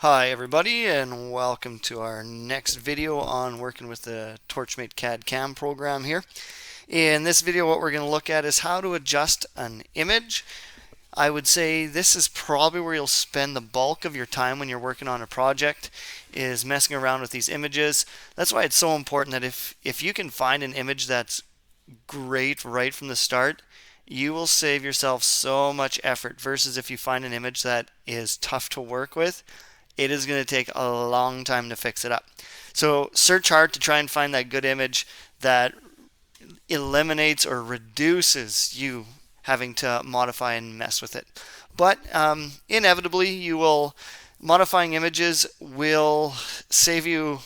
Hi everybody, and welcome to our next video on working with the Torchmate CAD CAM program here. In this video what we're going to look at is how to adjust an image. I would say this is probably where you'll spend the bulk of your time when you're working on a project, is messing around with these images. That's why it's so important that if you can find an image that's great right from the start, you will save yourself so much effort versus if you find an image that is tough to work with. It is going to take a long time to fix it up. So search hard to try and find that good image that eliminates or reduces you having to modify and mess with it. But inevitably, modifying images will save you,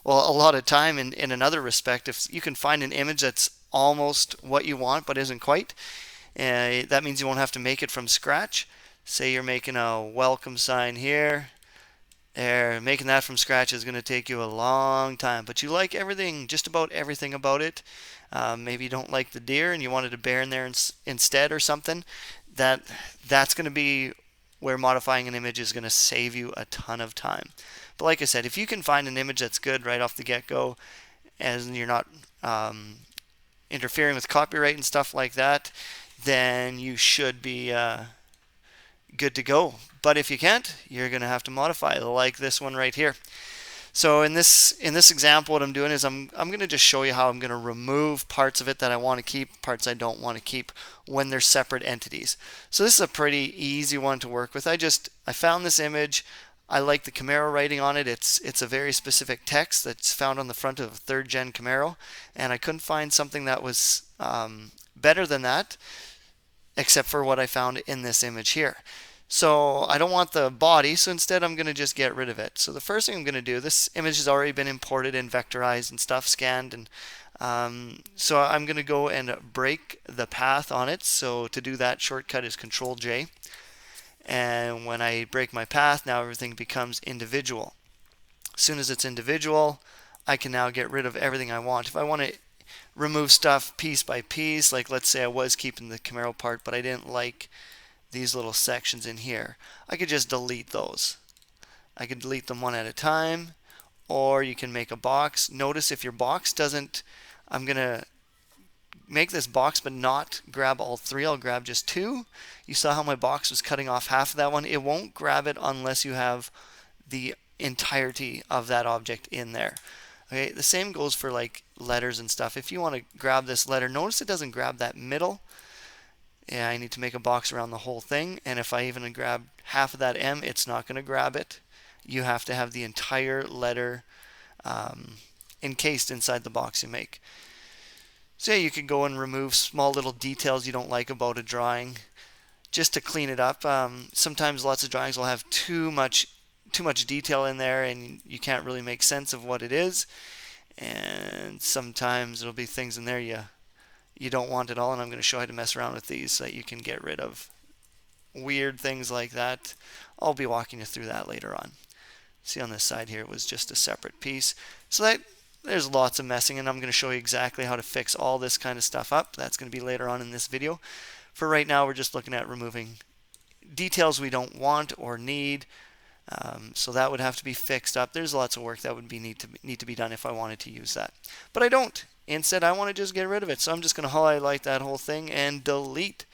well, a lot of time in another respect. If you can find an image that's almost what you want but isn't quite, that means you won't have to make it from scratch. Say you're making a welcome sign here. Making that from scratch is going to take you a long time, but you like everything, just about everything about it. Maybe you don't like the deer and you wanted a bear in there instead or something. That's going to be where modifying an image is going to save you a ton of time. But like I said, if you can find an image that's good right off the get-go, and you're not interfering with copyright and stuff like that, then you should be good to go. But if you can't, you're going to have to modify, like this one right here. So in this example, what I'm doing is I'm going to just show you how I'm going to remove parts of it that I want to keep, parts I don't want to keep when they're separate entities. So this is a pretty easy one to work with. I found this image. I like the Camaro writing on it. It's a very specific text that's found on the front of a third gen Camaro, and I couldn't find something that was better than that, except for what I found in this image here. So I don't want the body, so instead I'm going to just get rid of it. So the first thing I'm going to do, this image has already been imported and vectorized and stuff, scanned, and so I'm going to go and break the path on it. So to do that, shortcut is Control J. And when I break my path, now everything becomes individual. As soon as it's individual, I can now get rid of everything I want. If I want to remove stuff piece by piece, like let's say I was keeping the Camaro part, but I didn't like these little sections in here, I could just delete those. I could delete them one at a time, or you can make a box. Notice if your box doesn't, I'm going to make this box but not grab all three. I'll grab just two. You saw how my box was cutting off half of that one. It won't grab it unless you have the entirety of that object in there. Okay, the same goes for like letters and stuff. If you want to grab this letter, notice it doesn't grab that middle. Yeah, I need to make a box around the whole thing, and if I even grab half of that M, it's not going to grab it. You have to have the entire letter encased inside the box you make. So yeah, you can go and remove small little details you don't like about a drawing just to clean it up. Sometimes lots of drawings will have too much detail in there and you can't really make sense of what it is, and sometimes there'll be things in there you don't want it all, and I'm going to show you how to mess around with these so that you can get rid of weird things like that. I'll be walking you through that later on. See on this side here, it was just a separate piece. So there's lots of messing, and I'm going to show you exactly how to fix all this kind of stuff up. That's going to be later on in this video. For right now, we're just looking at removing details we don't want or need. So that would have to be fixed up. There's lots of work that would need to be done if I wanted to use that. But I don't. Instead, I want to just get rid of it. So I'm just going to highlight that whole thing and delete.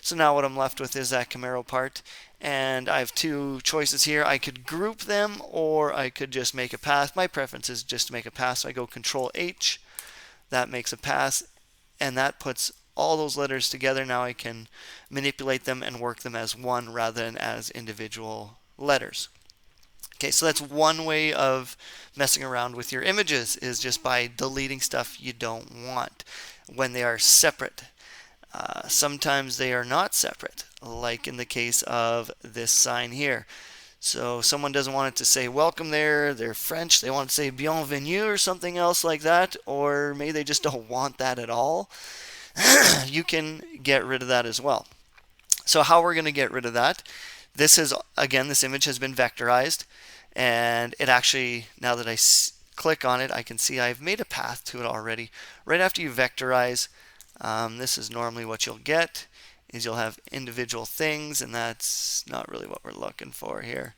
So now what I'm left with is that Camaro part. And I have two choices here. I could group them, or I could just make a path. My preference is just to make a path. So I go Control H. That makes a path. And that puts all those letters together. Now I can manipulate them and work them as one rather than as individual letters. Okay, so that's one way of messing around with your images, is just by deleting stuff you don't want when they are separate. Sometimes they are not separate, like in the case of this sign here. So someone doesn't want it to say welcome there, they're French, they want to say bienvenue or something else like that, or maybe they just don't want that at all. You can get rid of that as well. So how we're going to get rid of that, this image has been vectorized, and it actually, now that I click on it, I can see I've made a path to it already. Right after you vectorize, this is normally what you'll get, is you'll have individual things, and that's not really what we're looking for here.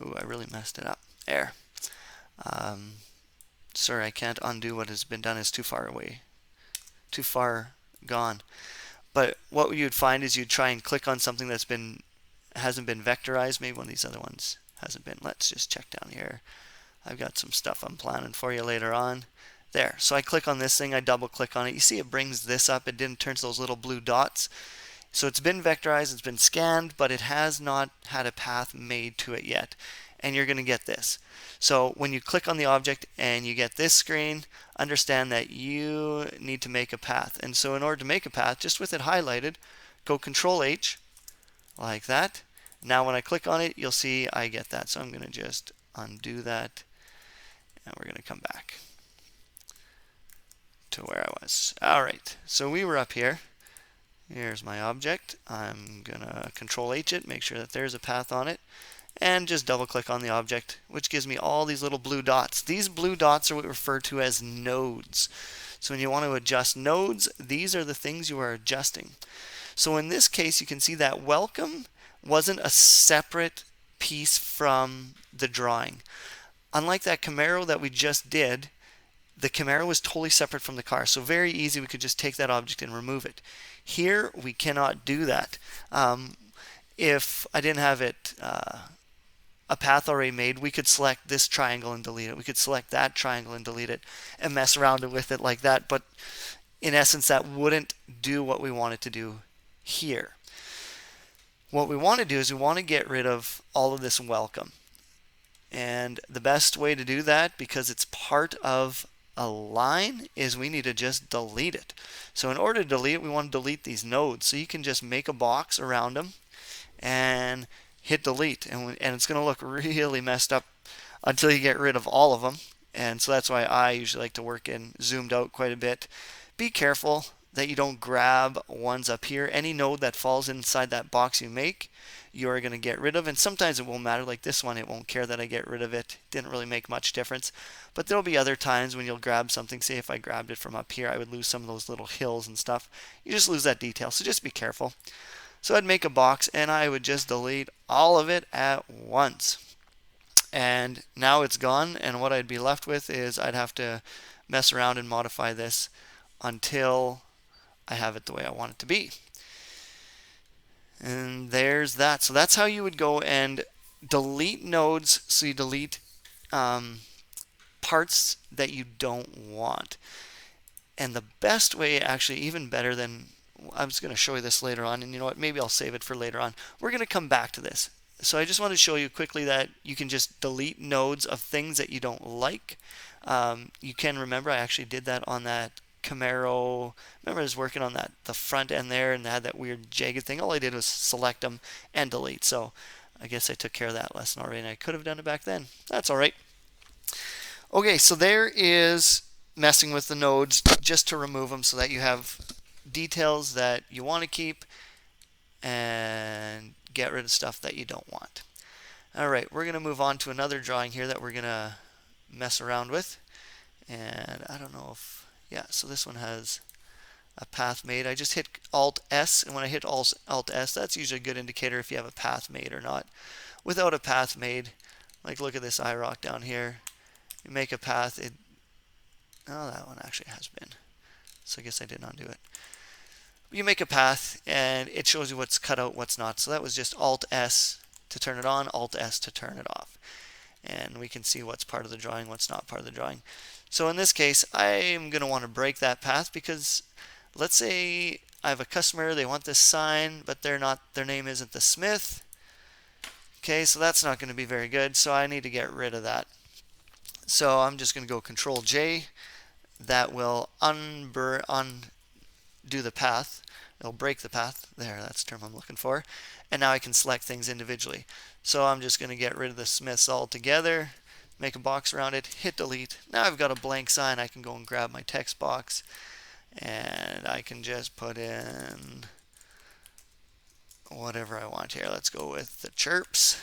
Ooh, I really messed it up. There. Sorry, I can't undo what has been done. It's too far away. Too far gone. But what you'd find is you'd try and click on something that's hasn't been vectorized. Maybe one of these other ones hasn't been. Let's just check down here. I've got some stuff I'm planning for you later on. There. So I click on this thing. I double click on it. You see it brings this up. It didn't turn to those little blue dots. So it's been vectorized. It's been scanned, but it has not had a path made to it yet. And you're going to get this. So when you click on the object and you get this screen, understand that you need to make a path. And so in order to make a path, just with it highlighted, go Control H, like that. Now when I click on it, you'll see I get that. So I'm going to just undo that, and we're going to come back to where I was. All right, so we were up here. Here's my object. I'm going to Control H it, make sure that there's a path on it, and just double click on the object, which gives me all these little blue dots. These blue dots are what we refer to as nodes. So when you want to adjust nodes, these are the things you are adjusting. So in this case, you can see that welcome wasn't a separate piece from the drawing. Unlike that Camaro that we just did, the Camaro was totally separate from the car. So very easy, we could just take that object and remove it. Here, we cannot do that. If I didn't have it a path already made, we could select this triangle and delete it. We could select that triangle and delete it and mess around with it like that. But in essence, that wouldn't do what we want it to do here. What we want to do is we want to get rid of all of this welcome. And the best way to do that, because it's part of a line, is we need to just delete it. So in order to delete it, we want to delete these nodes. So you can just make a box around them and hit delete, and it's going to look really messed up until you get rid of all of them. And so that's why I usually like to work in zoomed out quite a bit. Be careful that you don't grab ones up here. Any node that falls inside that box you make, you're going to get rid of. And sometimes it won't matter, like this one, it won't care that I get rid of it. Didn't really make much difference. But there'll be other times when you'll grab something. Say if I grabbed it from up here, I would lose some of those little hills and stuff. You just lose that detail, so just be careful. So I'd make a box and I would just delete all of it at once. And now it's gone, and what I'd be left with is I'd have to mess around and modify this until I have it the way I want it to be. And there's that. So that's how you would go and delete nodes. So you delete parts that you don't want. And the best way, actually even better than, I was going to show you this later on, and you know what, maybe I'll save it for later on. We're going to come back to this. So I just want to show you quickly that you can just delete nodes of things that you don't like. You can remember I actually did that on that Camaro. Remember I was working on the front end there, and they had that weird jagged thing. All I did was select them and delete. So I guess I took care of that lesson already, and I could have done it back then. That's all right. Okay, so there is messing with the nodes just to remove them so that you have details that you want to keep and get rid of stuff that you don't want. All right, we're going to move on to another drawing here that we're going to mess around with. And I don't know if, yeah, so this one has a path made. I just hit Alt S, and when I hit Alt S, that's usually a good indicator if you have a path made or not. Without a path made, like look at this IROC down here. You make a path, oh, that one actually has been. So I guess I didn't undo it. You make a path and it shows you what's cut out, what's not. So that was just Alt S to turn it on, Alt S to turn it off. And we can see what's part of the drawing, what's not part of the drawing. So in this case, I'm going to want to break that path because let's say I have a customer, they want this sign, but their name isn't the Smith. Okay, so that's not going to be very good. So I need to get rid of that. So I'm just going to go Control J. That will undo the path. It'll break the path. There, that's the term I'm looking for. And now I can select things individually. So I'm just going to get rid of the Smiths altogether, make a box around it, hit delete. Now I've got a blank sign. I can go and grab my text box and I can just put in whatever I want here. Let's go with the Chirps.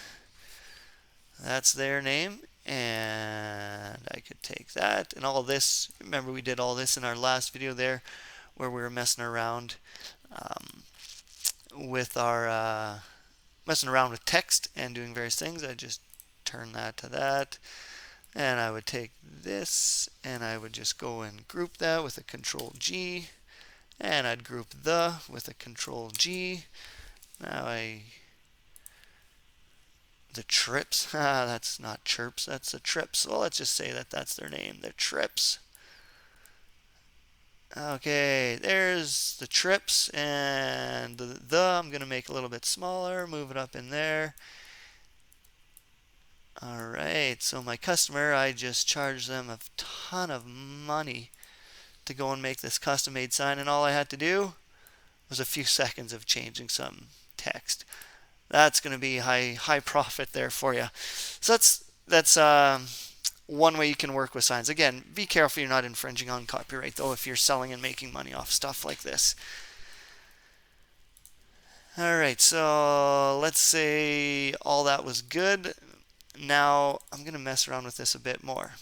That's their name. And I could take that and all this. Remember we did all this in our last video there where we were messing around with our messing around with text and doing various things. I just turn that to that. And I would take this and I would just go and group that with a Control G. And I'd group the with a Control G. Now the trips, that's not chirps, that's the trips. Well, let's just say that that's their name, they're trips. Okay, there's the trips, and the I'm going to make a little bit smaller, move it up in there. Alright, so my customer, I just charged them a ton of money to go and make this custom made sign, and all I had to do was a few seconds of changing some text. That's going to be high profit there for you. So that's one way you can work with signs. Again, be careful you're not infringing on copyright though if you're selling and making money off stuff like this. Alright, so let's say all that was good. Now I'm going to mess around with this a bit more.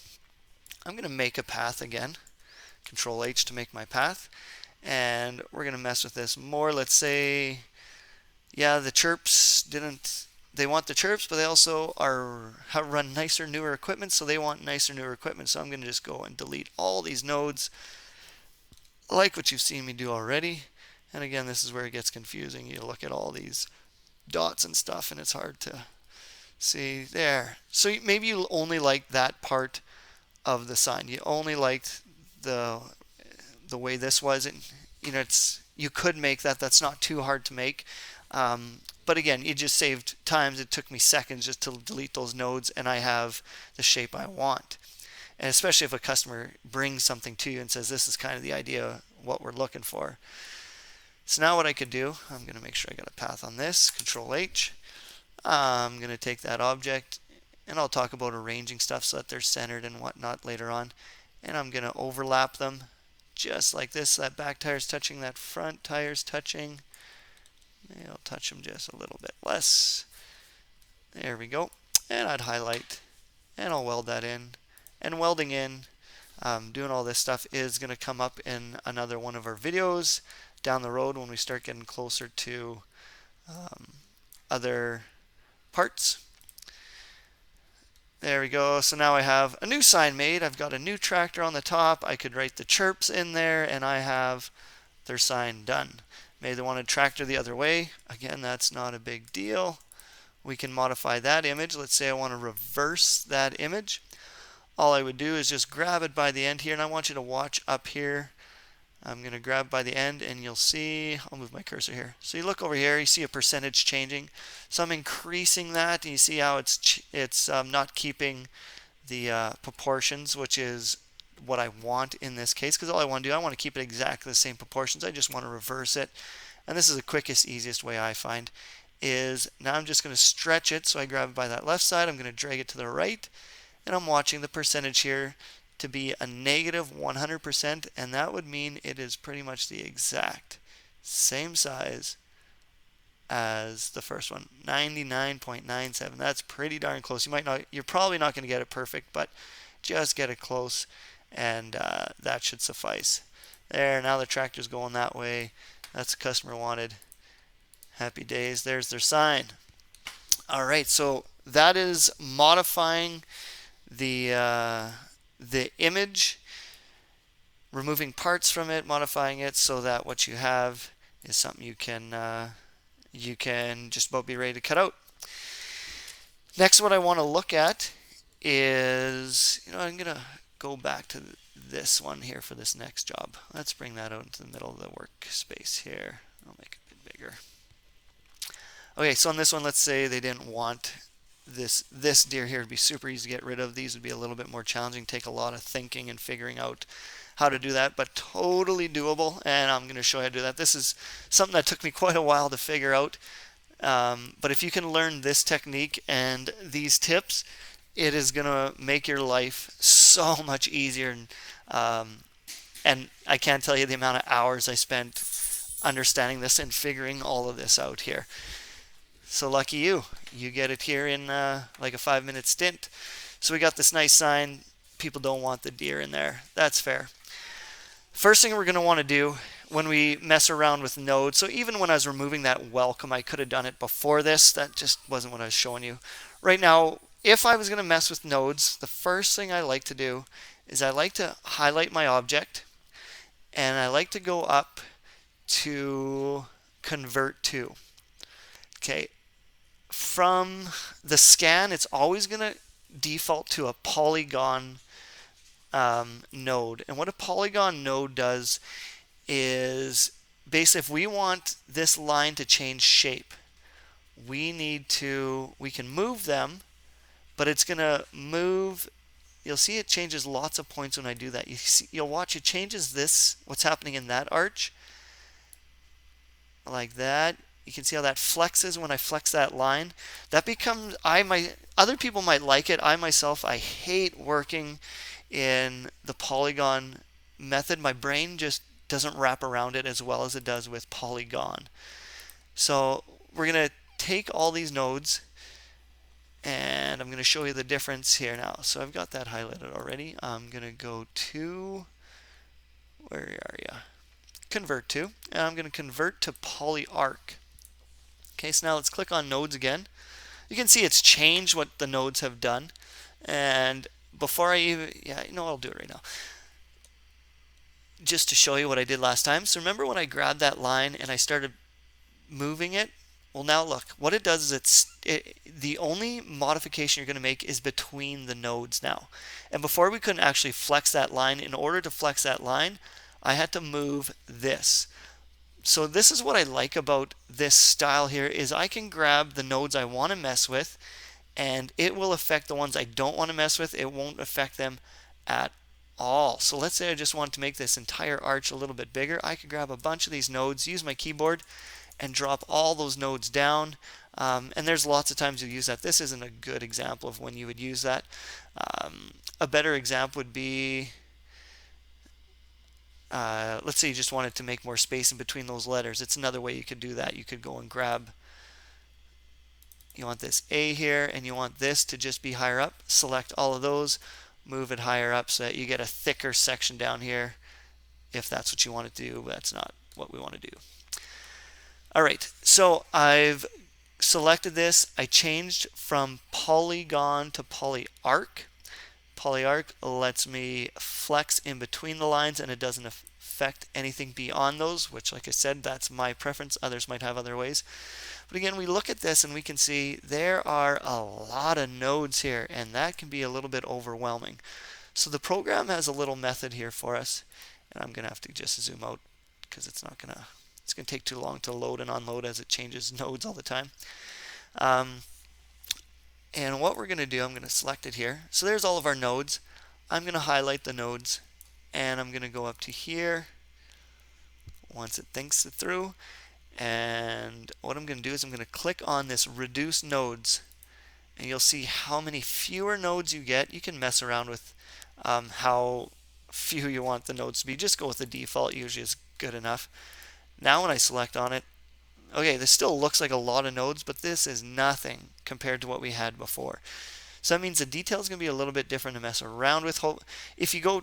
I'm going to make a path again. Control H to make my path. And we're going to mess with this more. Let's say, yeah, the chirps they want the chirps, but they also run nicer, newer equipment, so they want nicer, newer equipment. So I'm going to just go and delete all these nodes, like what you've seen me do already. And again, this is where it gets confusing. You look at all these dots and stuff, and it's hard to see there. So maybe you only like that part of the sign. You only liked the way this was. And, you know, you could make that. That's not too hard to make. But again, it just saved times. It took me seconds just to delete those nodes, and I have the shape I want. And especially if a customer brings something to you and says, this is kind of the idea, what we're looking for. So now what I could do, I'm going to make sure I got a path on this, Control H. I'm going to take that object, and I'll talk about arranging stuff so that they're centered and whatnot later on. And I'm going to overlap them just like this. That back tire's touching, that front tire's touching. Maybe I'll touch them just a little bit less. There we go. And I'd highlight, and I'll weld that in. And welding in, doing all this stuff is going to come up in another one of our videos down the road when we start getting closer to other parts. There we go. So now I have a new sign made. I've got a new tractor on the top. I could write the chirps in there, and I have their sign done. Maybe they want a tractor the other way. Again, that's not a big deal. We can modify that image. Let's say I want to reverse that image. All I would do is just grab it by the end here, and I want you to watch up here. I'm going to grab by the end, and you'll see, I'll move my cursor here. So you look over here, you see a percentage changing. So I'm increasing that, and you see how it's not keeping the proportions, which is what I want in this case, because all I want to do, I want to keep it exactly the same proportions. I just want to reverse it. And this is the quickest, easiest way I find, is now I'm just going to stretch it. So I grab it by that left side, I'm going to drag it to the right, and I'm watching the percentage here to be a negative 100%, and that would mean it is pretty much the exact same size as the first one, 99.97. That's pretty darn close. You're probably not going to get it perfect, but just get it close, and that should suffice. There, now the tractor's going that way. That's the customer wanted. Happy days. There's their sign. All right, so that is modifying the image, removing parts from it, modifying it so that what you have is something you can just about be ready to cut out. Next, what I want to look at is, I'm going to go back to this one here for this next job. Let's bring that out into the middle of the workspace here. I'll make it a bit bigger. Okay, so on this one, let's say they didn't want this deer here to be super easy to get rid of. These would be a little bit more challenging, take a lot of thinking and figuring out how to do that, but totally doable, and I'm going to show you how to do that. This is something that took me quite a while to figure out, but if you can learn this technique and these tips, it is going to make your life so much easier. And I can't tell you the amount of hours I spent understanding this and figuring all of this out here. So lucky you get it here in like a 5-minute stint. So we got this nice sign. People don't want the deer in there. That's fair. First thing we're going to want to do when we mess around with nodes, so even when I was removing that welcome, I could have done it before this. That just wasn't what I was showing you. Right now, if I was going to mess with nodes, the first thing I like to do is I like to highlight my object, and I like to go up to convert to. Okay, from the scan, it's always going to default to a polygon node. And what a polygon node does is basically if we want this line to change shape, we can move them, but it's going to move. You'll see it changes lots of points when I do that. You'll watch it changes this, what's happening in that arch, like that. You can see how that flexes when I flex that line. That becomes, other people might like it. I myself, I hate working in the polygon method. My brain just doesn't wrap around it as well as it does with polygon. So we're going to take all these nodes, and I'm going to show you the difference here now. So I've got that highlighted already. I'm going to go to, where are you? Convert to, and I'm going to convert to polyarc. Okay, so now let's click on nodes again. You can see it's changed what the nodes have done. And before I even, I'll do it right now. Just to show you what I did last time. So remember when I grabbed that line and I started moving it? Well, now look, what it does is the only modification you're going to make is between the nodes now. And before we couldn't actually flex that line. In order to flex that line, I had to move this. So this is what I like about this style here, is I can grab the nodes I want to mess with, and it will affect the ones I don't want to mess with. It won't affect them at all. So let's say I just want to make this entire arch a little bit bigger. I could grab a bunch of these nodes, use my keyboard, and drop all those nodes down. And there's lots of times you use that. This isn't a good example of when you would use that. A better example would be, let's say you just wanted to make more space in between those letters. It's another way you could do that. You could go and grab, you want this A here, and you want this to just be higher up. Select all of those, move it higher up so that you get a thicker section down here, if that's what you want to do. But that's not what we want to do. All right, so I've selected this. I changed from polygon to polyarc. Polyarc lets me flex in between the lines, and it doesn't affect anything beyond those, which, like I said, that's my preference. Others might have other ways. But again, we look at this and we can see there are a lot of nodes here, and that can be a little bit overwhelming. So the program has a little method here for us, and I'm going to have to just zoom out because it's going to take too long to load and unload as it changes nodes all the time. And what we're going to do, I'm going to select it here. So there's all of our nodes. I'm going to highlight the nodes, and I'm going to go up to here once it thinks it through. And what I'm going to do is I'm going to click on this reduce nodes, and you'll see how many fewer nodes you get. You can mess around with how few you want the nodes to be. Just go with the default, usually is good enough. Now when I select on it, okay, this still looks like a lot of nodes, but this is nothing compared to what we had before. So that means the detail is going to be a little bit different to mess around with. If you go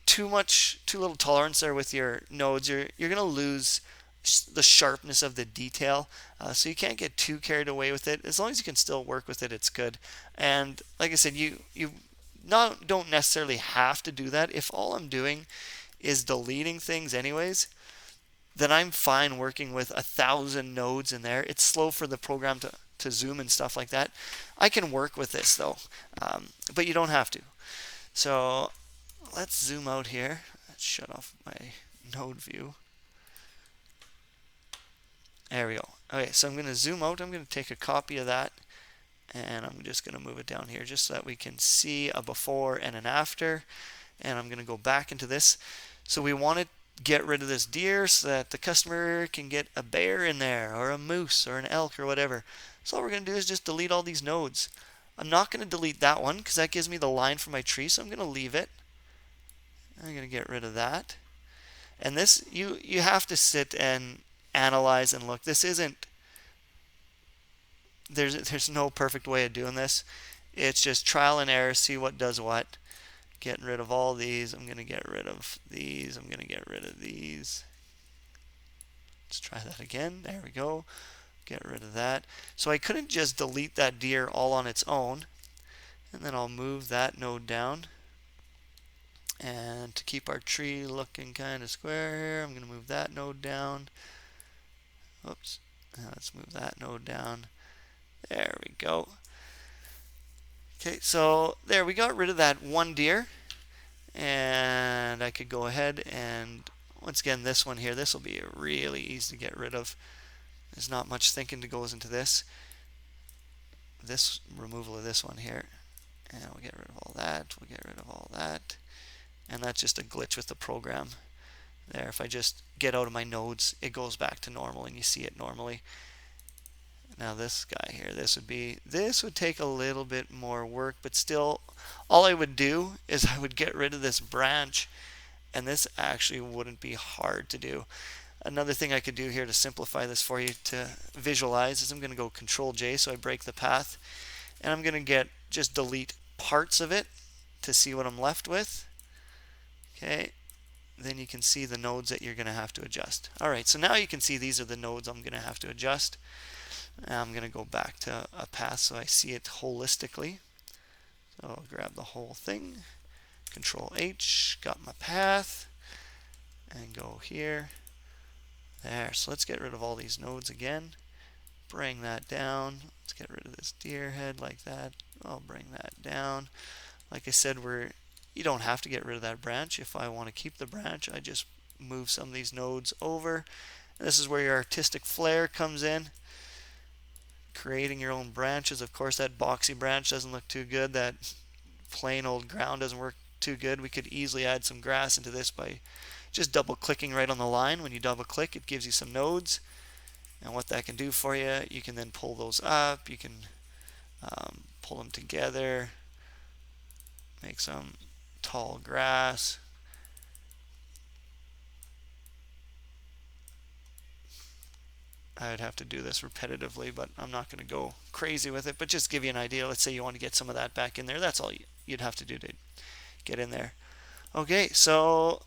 too little tolerance there with your nodes, you're going to lose the sharpness of the detail. So you can't get too carried away with it. As long as you can still work with it, it's good. And like I said, you don't necessarily have to do that. If all I'm doing is deleting things anyways, then I'm fine working with 1,000 nodes in there. It's slow for the program to zoom and stuff like that. I can work with this though, but you don't have to. So let's zoom out here. Let's shut off my node view. There we go. Okay, so I'm going to zoom out. I'm going to take a copy of that, and I'm just going to move it down here just so that we can see a before and an after. And I'm going to go back into this. So we want to get rid of this deer so that the customer can get a bear in there, or a moose, or an elk, or whatever. So all we're going to do is just delete all these nodes. I'm not going to delete that one because that gives me the line for my tree, so I'm going to leave it. I'm going to get rid of that. And this, you have to sit and analyze and look. This isn't, there's no perfect way of doing this. It's just trial and error, see what does what. Getting rid of all these. I'm going to get rid of these. I'm going to get rid of these. Let's try that again. There we go. Get rid of that. So I couldn't just delete that deer all on its own. And then I'll move that node down. And to keep our tree looking kind of square here, I'm going to move that node down. Oops. Now let's move that node down. There we go. Okay, so there we got rid of that one deer. And I could go ahead and once again this one here, this will be really easy to get rid of. There's not much thinking that goes into this. This removal of this one here. And we'll get rid of all that. We'll get rid of all that. And that's just a glitch with the program. There, if I just get out of my nodes, it goes back to normal and you see it normally. Now this guy here, this would take a little bit more work, but still all I would do is I would get rid of this branch, and this actually wouldn't be hard to do. Another thing I could do here to simplify this for you to visualize is I'm going to go Control J so I break the path, and I'm going to just delete parts of it to see what I'm left with. Okay, then you can see the nodes that you're going to have to adjust. Alright, so now you can see these are the nodes I'm going to have to adjust. Now I'm going to go back to a path so I see it holistically. So I'll grab the whole thing, Control H, got my path, and go here. There, so let's get rid of all these nodes again. Bring that down. Let's get rid of this deer head like that. I'll bring that down. Like I said, you don't have to get rid of that branch. If I want to keep the branch, I just move some of these nodes over. And this is where your artistic flair comes in. Creating your own branches. Of course, that boxy branch doesn't look too good. That plain old ground doesn't work too good. We could easily add some grass into this by just double clicking right on the line. When you double click, it gives you some nodes. And what that can do for you, you can then pull those up. You can pull them together. Make some tall grass. I would have to do this repetitively, but I'm not going to go crazy with it. But just give you an idea. Let's say you want to get some of that back in there. That's all you'd have to do to get in there. Okay, so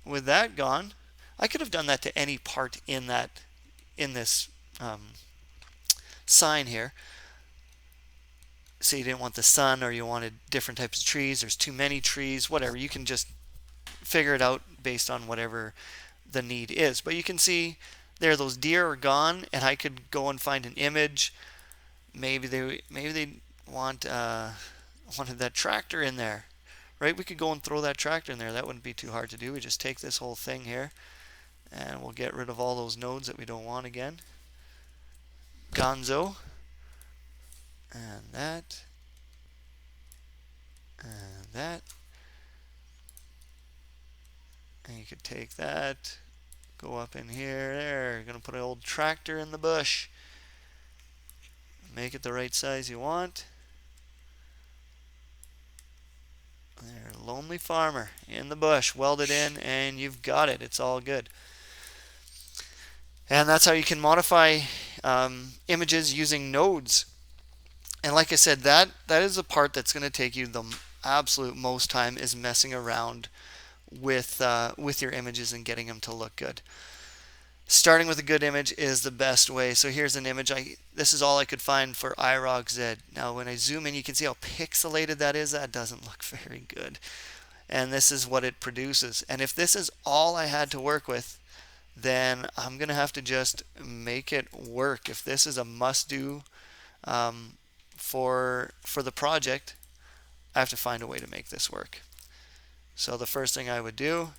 with that gone, I could have done that to any part in this sign here. Say you didn't want the sun, or you wanted different types of trees. There's too many trees, whatever. You can just figure it out based on whatever the need is. But you can see there, those deer are gone, and I could go and find an image. Maybe they wanted that tractor in there, right? We could go and throw that tractor in there. That wouldn't be too hard to do. We just take this whole thing here, and we'll get rid of all those nodes that we don't want again. Gonzo, and that, and that, and you could take that. Go up in here, there, you're going to put an old tractor in the bush. Make it the right size you want. There, lonely farmer in the bush, welded in, and you've got it. It's all good. And that's how you can modify images using nodes. And like I said, that is the part that's going to take you the absolute most time, is messing around with your images and getting them to look good. Starting with a good image is the best way. So here's an image. This is all I could find for IROG-Z. Now when I zoom in, you can see how pixelated that is. That doesn't look very good. And this is what it produces. And if this is all I had to work with, then I'm going to have to just make it work. If this is a must-do for the project, I have to find a way to make this work. So the first thing I would do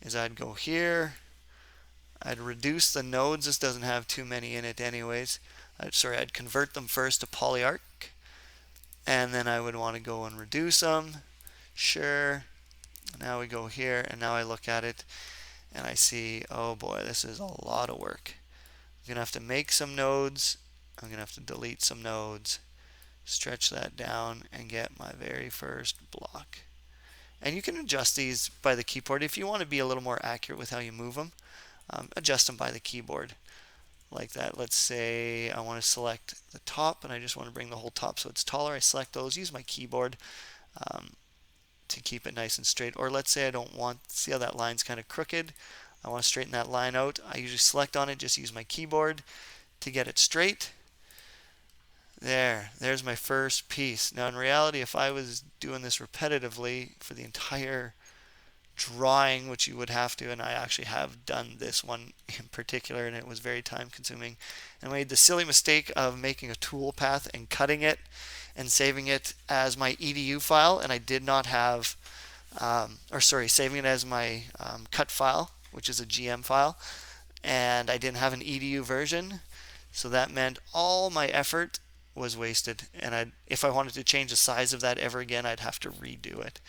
is I'd go here. I'd reduce the nodes. This doesn't have too many in it anyways. I'd convert them first to polyarc. And then I would want to go and reduce them. Sure. Now we go here, and now I look at it and I see, oh boy, this is a lot of work. I'm going to have to make some nodes. I'm going to have to delete some nodes. Stretch that down and get my very first block. And you can adjust these by the keyboard. If you want to be a little more accurate with how you move them, adjust them by the keyboard like that. Let's say I want to select the top and I just want to bring the whole top so it's taller. I select those, use my keyboard to keep it nice and straight. Or let's say I don't want, see how that line's kind of crooked, I want to straighten that line out. I usually select on it, just use my keyboard to get it straight. There's my first piece. Now in reality, if I was doing this repetitively for the entire drawing, which you would have to, and I actually have done this one in particular, and it was very time consuming. I made the silly mistake of making a tool path and cutting it and saving it as my edu file, and I did not have, saving it as my cut file, which is a GM file, and I didn't have an edu version, so that meant all my effort was wasted, and if I wanted to change the size of that ever again, I'd have to redo it.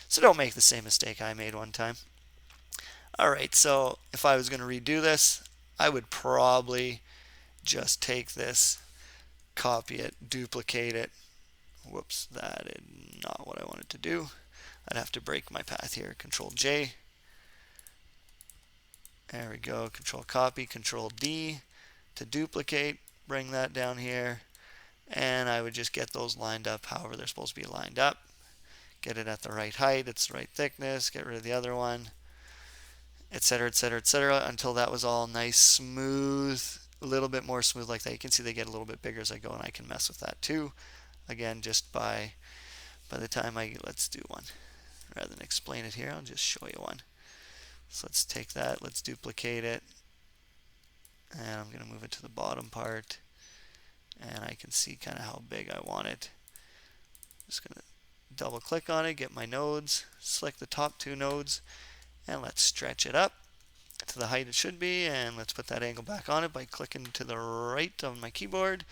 So don't make the same mistake I made one time. Alright, so if I was going to redo this, I would probably just take this, copy it, duplicate it. Whoops, that is not what I wanted to do. I'd have to break my path here. Control J. There we go. Control copy, Control D to duplicate. Bring that down here. And I would just get those lined up however they're supposed to be lined up. Get it at the right height, it's the right thickness, get rid of the other one, etc., etc., etc., until that was all nice, smooth, a little bit more smooth like that. You can see they get a little bit bigger as I go, and I can mess with that too. Again, just by the time let's do one. Rather than explain it here, I'll just show you one. So let's take that, let's duplicate it, and I'm going to move it to the bottom part, and I can see kind of how big I want it. Just going to double click on it, get my nodes, select the top two nodes, and let's stretch it up to the height it should be, and let's put that angle back on it by clicking to the right of my keyboard,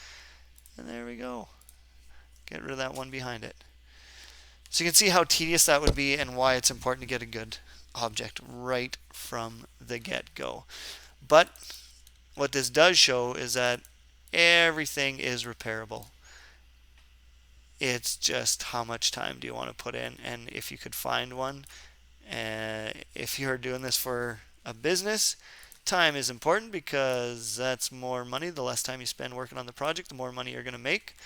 and there we go. Get rid of that one behind it. So you can see how tedious that would be and why it's important to get a good object right from the get-go. But what this does show is that everything is repairable. It's just how much time do you want to put in, and if you could find one. If you're doing this for a business, time is important because that's more money. The less time you spend working on the project, the more money you're going to make.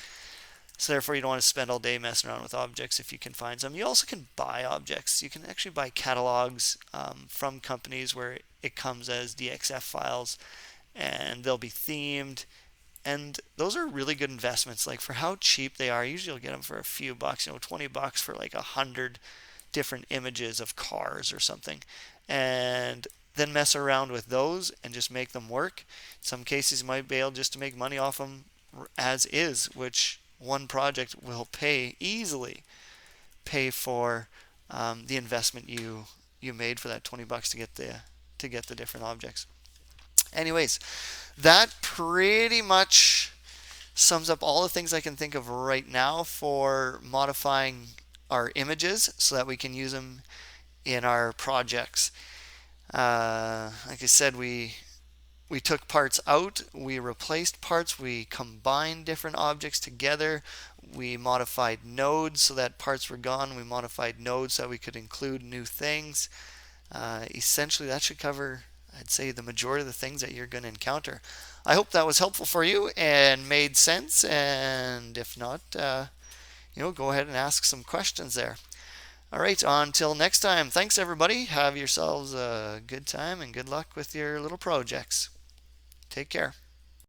So therefore, you don't want to spend all day messing around with objects if you can find some. You also can buy objects. You can actually buy catalogs from companies where it comes as DXF files, and they'll be themed. And those are really good investments. Like for how cheap they are, usually you'll get them for a few bucks, $20 for like 100 different images of cars or something. And then mess around with those and just make them work. In some cases, you might be able just to make money off them as is, which one project will easily pay for the investment you made for that $20 to get the different objects. Anyways, that pretty much sums up all the things I can think of right now for modifying our images so that we can use them in our projects. Like I said, we took parts out, we replaced parts, we combined different objects together, we modified nodes so that parts were gone, we modified nodes so that we could include new things. Essentially, that should cover, I'd say, the majority of the things that you're going to encounter. I hope that was helpful for you and made sense, and if not, go ahead and ask some questions there. All right, until next time, thanks everybody. Have yourselves a good time and good luck with your little projects. Take care.